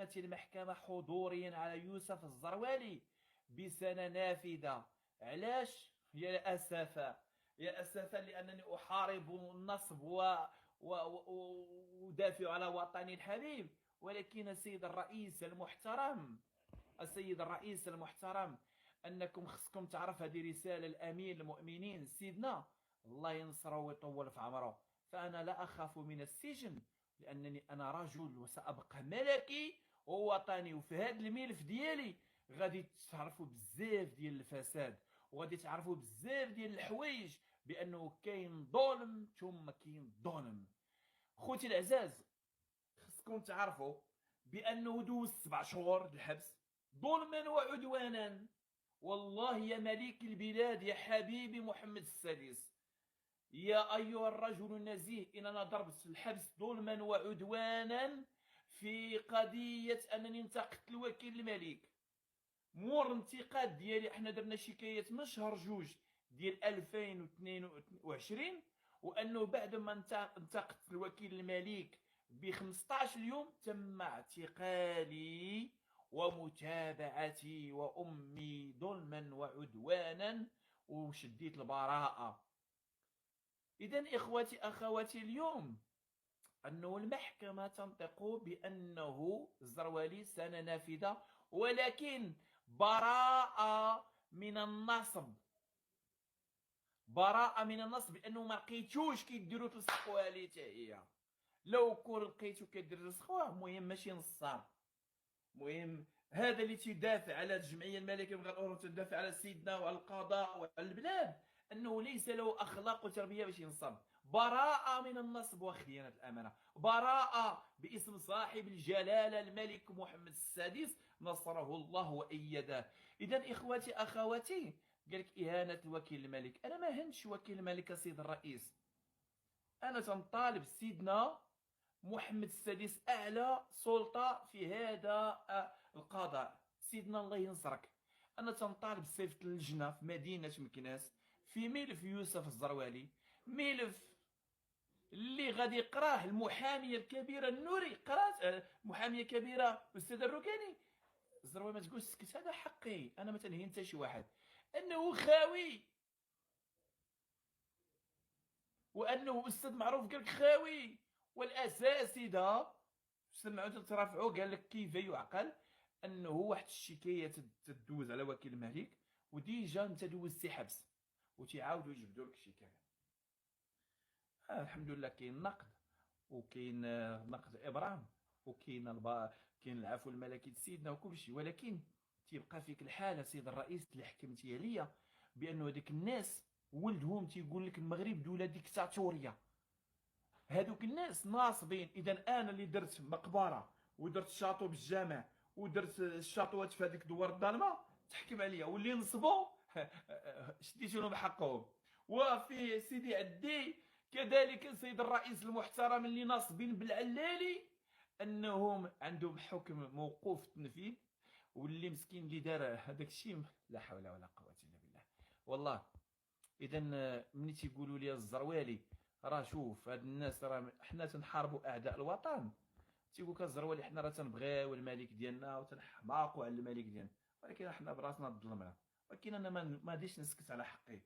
حكمت المحكمة حضوريا على يوسف الزروالي بسنة نافذة. علاش؟ يا أسفا، يا أسفا، لأنني أحارب النصب وأدافع على وطني الحبيب. ولكن السيد الرئيس المحترم، السيد الرئيس المحترم، أنكم خصكم تعرف هذه رسالة الأمير المؤمنين سيدنا الله ينصره ويطول في عمره. فأنا لا أخاف من السجن لأنني أنا رجل وسأبقى ملكي ووطني. وفي هذا الملف ديالي غادي تعرفوا بزاف ديال الفساد، وغادي تعرفوا بزاف ديال الحوايج، بأنه كاين ظلم ثم كاين ظلم. خوتي العزاز، خصكم تعرفوا بأنه دوز 7 شهور الحبس ظلما وعدوانا. والله يا مليك البلاد يا حبيبي محمد السادس، يا أيها الرجل النزيه، إننا ضربت الحبس ظلما وعدوانا في قضية أنني انتقدت الوكيل الملك. مور الانتقاد ديالي احنا درنا شكاية من شهر جوج ديال 2022، وأنه بعد ما انتقدت الوكيل الملك ب 15 يوم تم اعتقالي ومتابعتي وأمي ظلما وعدوانا وشديت البراءة. إذن إخوتي أخواتي، اليوم أنه المحكمة تنطق بأنه الزروالي سنة نافذة، ولكن براءة من النصب، براءة من النصب، بأنه ما لقيتوش كيديروا تلصقوها ليه حتى هي. لو كون لقيتو كدير تلصقوها، المهم ماشي نصاب. المهم هذا اللي تيدافع على الجمعيه الملكيه من غير تدافع على سيدنا وعلى القضاء وعلى البلاد، انه ليس له اخلاق وتربيه باش ينصب. براءه من النصب وخيانه الامانه، براءه باسم صاحب الجلاله الملك محمد السادس نصره الله وايده. اذا اخواتي اخواتي، قال لك اهانه الوكيل الملك. انا ما هنتش وكيل الملك السيد الرئيس، انا تنطالب سيدنا محمد السادس أعلى سلطة في هذا القضاء. سيدنا الله ينصرك، أنا تنطالب صيفط اللجنة في مدينة مكناس في ملف يوسف الزروالي، ملف اللي غادي يقراه المحامية الكبيرة النوري، قرات محامية كبيرة أستاذ الركاني. الزروالي ما تقولش سكت، هذا حقي، أنا ما تنهي حتى شي واحد، أنه خاوي، وأنه أستاذ معروف قال لك خاوي. والاساتذه سمعوا ترافعوا قال لك كيف يعقل انه واحد الشكايه تدوز على وكيل الملك وديجا انت دوزتي حبس وتيعاودوا يجبدوا لك الشكايه. الحمد لله كاين نقد، وكاين نقد ابرام، وكاين كاين العفو الملكي لسيدنا وكل شيء، ولكن تيبقى فيك الحاله سيد الرئيس اللي حكمتي عليا بانه هذيك الناس ولدهم تيقول لك المغرب دوله ديكتاتوريه. هذوك الناس ناصبين. اذا انا اللي درت مقبره ودرت شاطو بالجامع ودرت الشاطوات في هذيك دوار الظلمه تحكم عليا، واللي نصبوا شديت لهم حقهم. وفي سيدي عدي كذلك السيد الرئيس المحترم اللي ناصبين بالعلالي انهم عندهم حكم موقوف التنفيذ، واللي مسكين اللي دار هذاك الشيء لا حول ولا قوه الا بالله والله. اذا ملي تيقولوا لي الزروالي راه شوف هاد الناس راه حنا تنحاربوا اعداء الوطن، تيقول لك الزروالي حنا راه تنبغيو الملك ديالنا وتنحماقوا على الملك ديالنا، ولكن حنا براسنا ظلمنا. ولكن انا ما غاديش نسكت على حقي.